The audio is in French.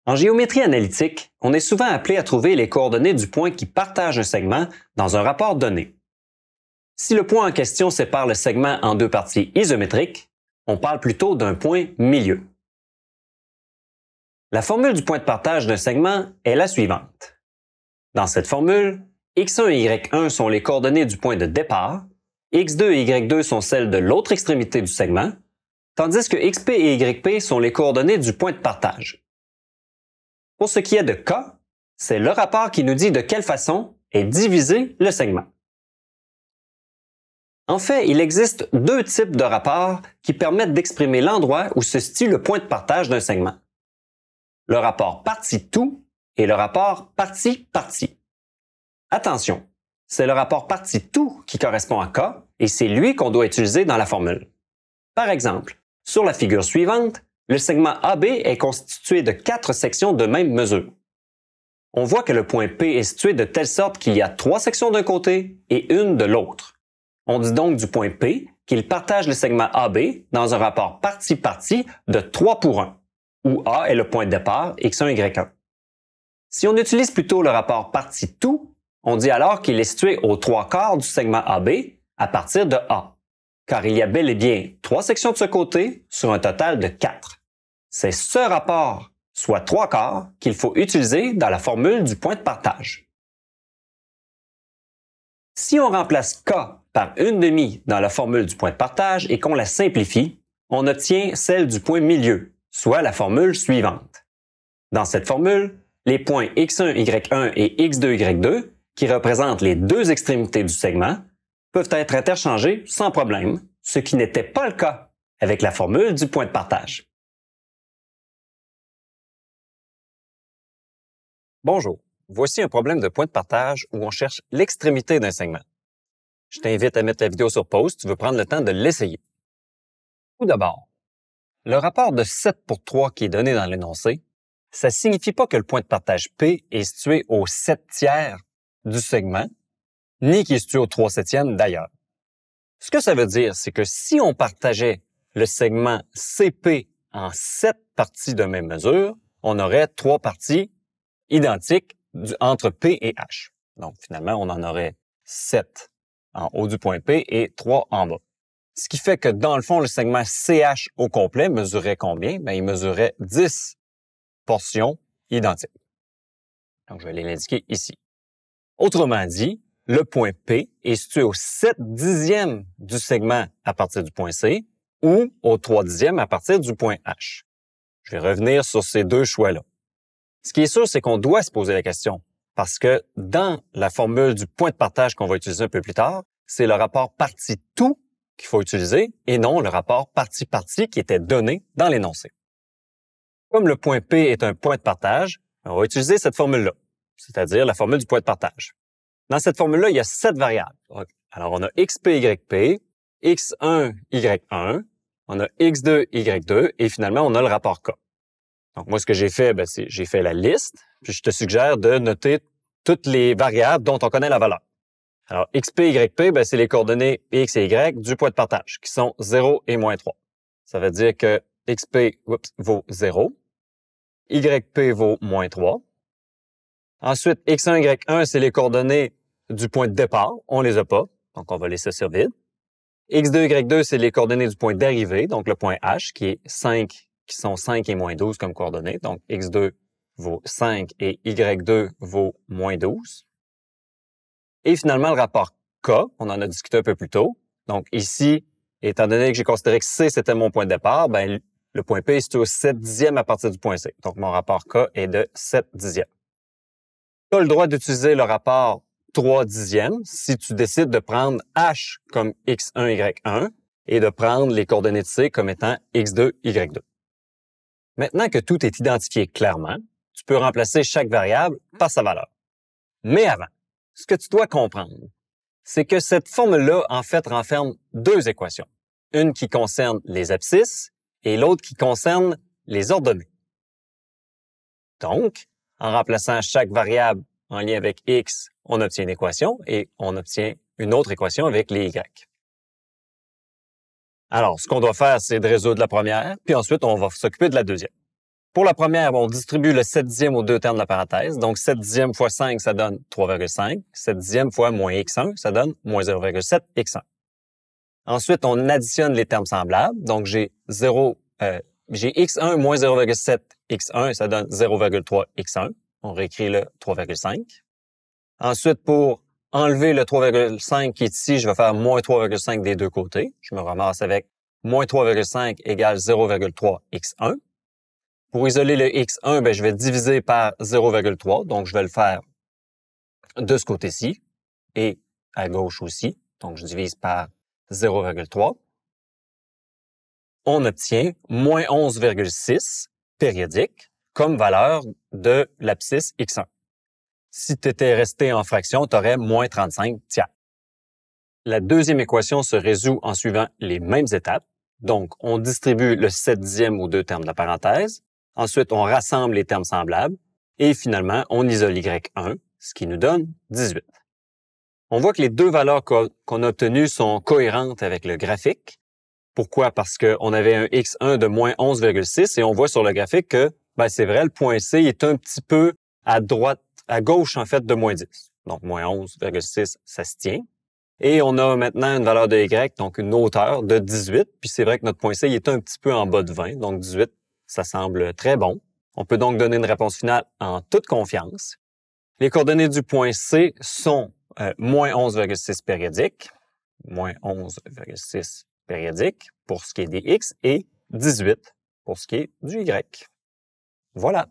En géométrie analytique, on est souvent appelé à trouver les coordonnées du point qui partage un segment dans un rapport donné. Si le point en question sépare le segment en deux parties isométriques, on parle plutôt d'un point milieu. La formule du point de partage d'un segment est la suivante. Dans cette formule, x1 et y1 sont les coordonnées du point de départ, x2 et y2 sont celles de l'autre extrémité du segment, tandis que xp et yp sont les coordonnées du point de partage. Pour ce qui est de k, c'est le rapport qui nous dit de quelle façon est divisé le segment. En fait, il existe deux types de rapports qui permettent d'exprimer l'endroit où se situe le point de partage d'un segment. Le rapport partie-tout et le rapport partie-partie. Attention, c'est le rapport partie-tout qui correspond à K et c'est lui qu'on doit utiliser dans la formule. Par exemple, sur la figure suivante, le segment AB est constitué de 4 sections de même mesure. On voit que le point P est situé de telle sorte qu'il y a 3 sections d'un côté et une de l'autre. On dit donc du point P qu'il partage le segment AB dans un rapport partie-partie de 3 pour 1, où A est le point de départ x1, y1. Si on utilise plutôt le rapport partie-tout, on dit alors qu'il est situé aux 3/4 du segment AB à partir de A, car il y a bel et bien 3 sections de ce côté sur un total de 4. C'est ce rapport, soit 3/4, qu'il faut utiliser dans la formule du point de partage. Si on remplace K par 1/2 dans la formule du point de partage et qu'on la simplifie, on obtient celle du point milieu, soit la formule suivante. Dans cette formule, les points x1, y1 et x2, y2, qui représentent les deux extrémités du segment, peuvent être interchangés sans problème, ce qui n'était pas le cas avec la formule du point de partage. Bonjour, voici un problème de point de partage où on cherche l'extrémité d'un segment. Je t'invite à mettre la vidéo sur pause si tu veux prendre le temps de l'essayer. Tout d'abord, le rapport de 7 pour 3 qui est donné dans l'énoncé, ça ne signifie pas que le point de partage P est situé au 7/3 du segment, ni qu'il est situé au 3/7 d'ailleurs. Ce que ça veut dire, c'est que si on partageait le segment CP en 7 parties de même mesure, on aurait 3 parties identiques entre P et H. Donc finalement, on en aurait 7 en haut du point P et 3 en bas. Ce qui fait que dans le fond, le segment CH au complet mesurait combien? Bien, il mesurait 10 portions identiques. Donc, je vais l'indiquer ici. Autrement dit, le point P est situé au 7/10 du segment à partir du point C ou au 3/10 à partir du point H. Je vais revenir sur ces deux choix-là. Ce qui est sûr, c'est qu'on doit se poser la question parce que dans la formule du point de partage qu'on va utiliser un peu plus tard, c'est le rapport partie-tout qu'il faut utiliser et non le rapport partie-partie qui était donné dans l'énoncé. Comme le point P est un point de partage, on va utiliser cette formule-là, c'est-à-dire la formule du point de partage. Dans cette formule-là, il y a 7 variables. Alors, on a xp, yp, x1, y1, on a x2, y2, et finalement, on a le rapport K. Donc, moi, ce que j'ai fait, c'est j'ai fait la liste, puis je te suggère de noter toutes les variables dont on connaît la valeur. Alors, xp, yp, c'est les coordonnées x et y du point de partage, qui sont 0 et moins 3. Ça veut dire que xp vaut 0, yp vaut moins 3. Ensuite, x1, y1, c'est les coordonnées du point de départ. On les a pas, donc on va laisser ça vide. x2, y2, c'est les coordonnées du point d'arrivée, donc le point H, qui sont 5 et moins 12 comme coordonnées. Donc, x2 vaut 5 et y2 vaut moins 12. Et finalement, le rapport K, on en a discuté un peu plus tôt. Donc ici, étant donné que j'ai considéré que C, c'était mon point de départ, le point P est situé au 7/10 à partir du point C. Donc, mon rapport K est de 7/10. Tu as le droit d'utiliser le rapport 3/10 si tu décides de prendre H comme x1, y1 et de prendre les coordonnées de C comme étant x2, y2. Maintenant que tout est identifié clairement, tu peux remplacer chaque variable par sa valeur. Mais avant, ce que tu dois comprendre, c'est que cette formule-là, en fait, renferme deux équations. Une qui concerne les abscisses et l'autre qui concerne les ordonnées. Donc, en remplaçant chaque variable en lien avec x, on obtient une équation et on obtient une autre équation avec les y. Alors, ce qu'on doit faire, c'est de résoudre la première, puis ensuite, on va s'occuper de la deuxième. Pour la première, on distribue le 7 dixièmes aux deux termes de la parenthèse. Donc, 7 dixièmes fois 5, ça donne 3,5. 7 dixièmes fois moins x1, ça donne moins 0,7 x1. Ensuite, on additionne les termes semblables. Donc, j'ai x1 moins 0,7 x1, ça donne 0,3 x1. On réécrit le 3,5. Ensuite, pour enlever le 3,5 qui est ici, je vais faire moins 3,5 des deux côtés. Je me ramasse avec moins 3,5 égale 0,3 x1. Pour isoler le x1, je vais diviser par 0,3. Donc, je vais le faire de ce côté-ci et à gauche aussi. Donc, je divise par 0,3. On obtient moins 11,6 périodique comme valeur de l'abscisse x1. Si tu étais resté en fraction, tu aurais moins 35 tiers. La deuxième équation se résout en suivant les mêmes étapes. Donc, on distribue le 7 dixième aux deux termes de la parenthèse. Ensuite, on rassemble les termes semblables. Et finalement, on isole y1, ce qui nous donne 18. On voit que les deux valeurs qu'on a obtenues sont cohérentes avec le graphique. Pourquoi? Parce qu'on avait un x1 de moins 11,6 et on voit sur le graphique que, c'est vrai, le point C est un petit peu à droite, à gauche, en fait, de moins 10. Donc, moins 11,6, ça se tient. Et on a maintenant une valeur de y, donc une hauteur de 18. Puis c'est vrai que notre point C il est un petit peu en bas de 20, donc 18, ça semble très bon. On peut donc donner une réponse finale en toute confiance. Les coordonnées du point C sont moins 11,6 périodique, moins 11,6 périodique pour ce qui est des x et 18 pour ce qui est du y. Voilà.